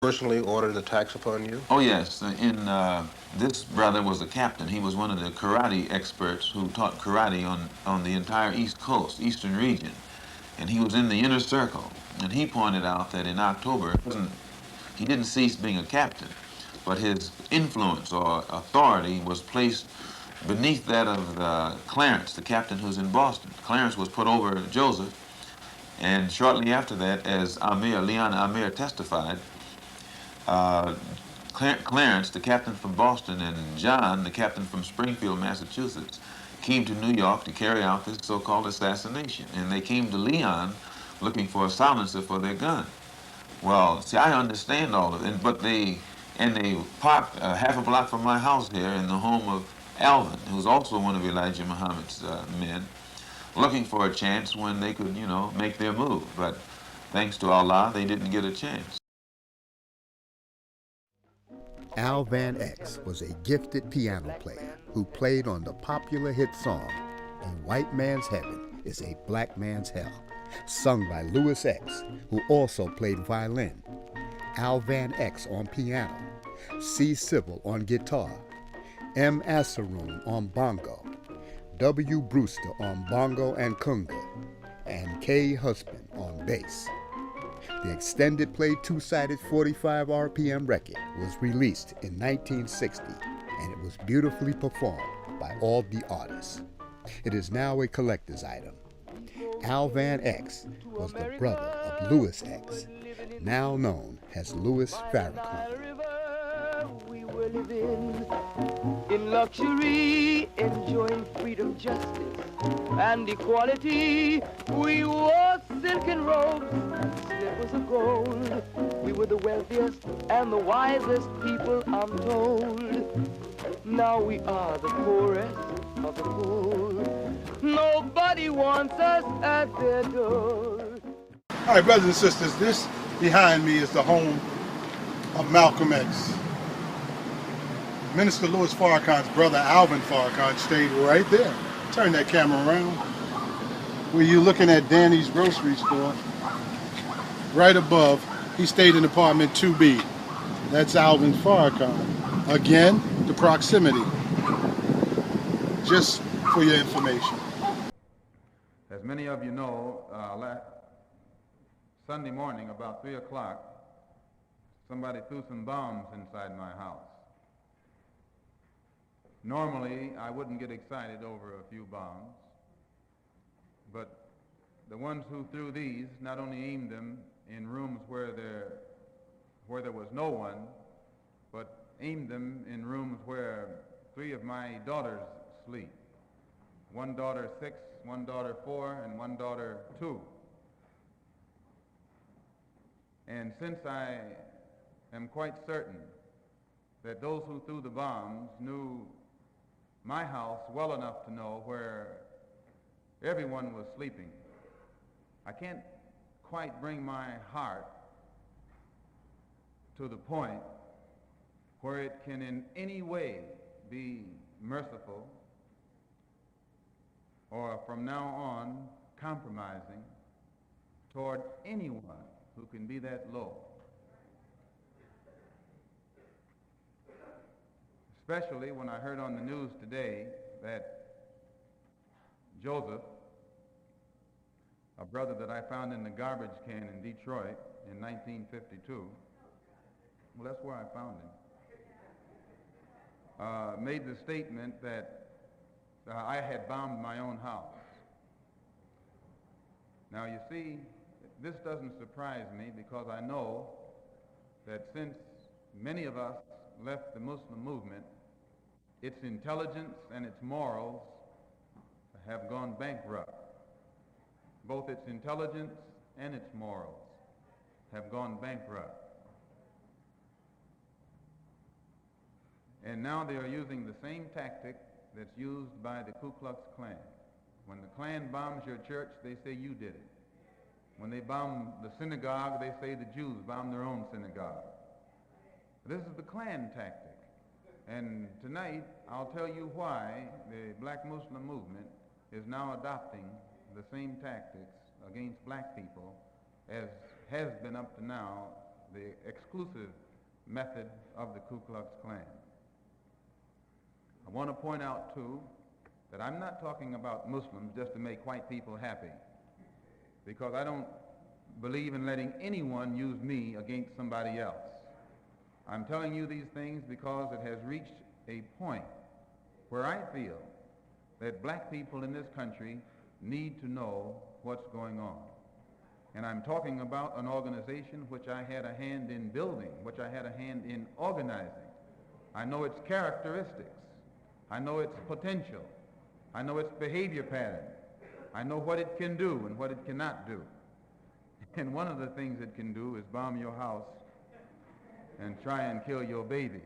Personally ordered attacks upon you? Oh yes, this brother was a captain. He was one of the karate experts who taught karate on the entire East Coast, Eastern region, and he was in the inner circle. And he pointed out that in October, he didn't cease being a captain, but his influence or authority was placed beneath that of Clarence, the captain who's in Boston. Clarence was put over Joseph, and shortly after that, as Leon Amir testified, uh, Clarence, the captain from Boston, and John, the captain from Springfield, Massachusetts, came to New York to carry out this so-called assassination. And they came to Leon looking for a silencer for their gun. Well, see, I understand all of it, but they parked half a block from my house here in the home of Alvin, who's also one of Elijah Muhammad's men, looking for a chance when they could, make their move. But thanks to Allah, they didn't get a chance. Al Van X was a gifted piano player who played on the popular hit song, A White Man's Heaven is a Black Man's Hell, sung by Louis X, who also played violin, Al Van X on piano, C. Civil on guitar, M. Asaroon on bongo, W. Brewster on bongo and conga, and K. Husband on bass. The extended play two-sided 45 RPM record was released in 1960, and it was beautifully performed by all the artists. It is now a collector's item. Al Van X was the brother of Louis X, now known as Louis Farrakhan. We were living in luxury, enjoying freedom, justice, and equality. We wore silken robes and slippers of gold. We were the wealthiest and the wisest people, I'm told. Now we are the poorest of the poor. Nobody wants us at their door. All right, brothers and sisters, this behind me is the home of Malcolm X. Minister Louis Farrakhan's brother, Alvin Farrakhan, stayed right there. Turn that camera around. Where you're looking at Danny's grocery store, right above, he stayed in apartment 2B. That's Alvin Farrakhan. Again, the proximity. Just for your information. As many of you know, Sunday morning about 3 o'clock, somebody threw some bombs inside my house. Normally, I wouldn't get excited over a few bombs, but the ones who threw these not only aimed them in rooms where there was no one, but aimed them in rooms where 3 of my daughters sleep. One daughter 6, one daughter 4, and one daughter 2. And since I am quite certain that those who threw the bombs knew my house well enough to know where everyone was sleeping, I can't quite bring my heart to the point where it can in any way be merciful or from now on compromising toward anyone who can be that low. Especially when I heard on the news today that Joseph, a brother that I found in the garbage can in Detroit in 1952, well, that's where I found him, made the statement that I had bombed my own house. Now, you see, this doesn't surprise me because I know that since many of us left the Muslim movement, its intelligence and its morals have gone bankrupt. Both its intelligence and its morals have gone bankrupt. And now they are using the same tactic that's used by the Ku Klux Klan. When the Klan bombs your church, they say you did it. When they bomb the synagogue, they say the Jews bombed their own synagogue. This is the Klan tactic. And tonight, I'll tell you why the black Muslim movement is now adopting the same tactics against black people as has been up to now the exclusive method of the Ku Klux Klan. I want to point out, too, that I'm not talking about Muslims just to make white people happy, because I don't believe in letting anyone use me against somebody else. I'm telling you these things because it has reached a point where I feel that black people in this country need to know what's going on. And I'm talking about an organization which I had a hand in building, which I had a hand in organizing. I know its characteristics. I know its potential. I know its behavior pattern. I know what it can do and what it cannot do. And one of the things it can do is bomb your house and try and kill your baby.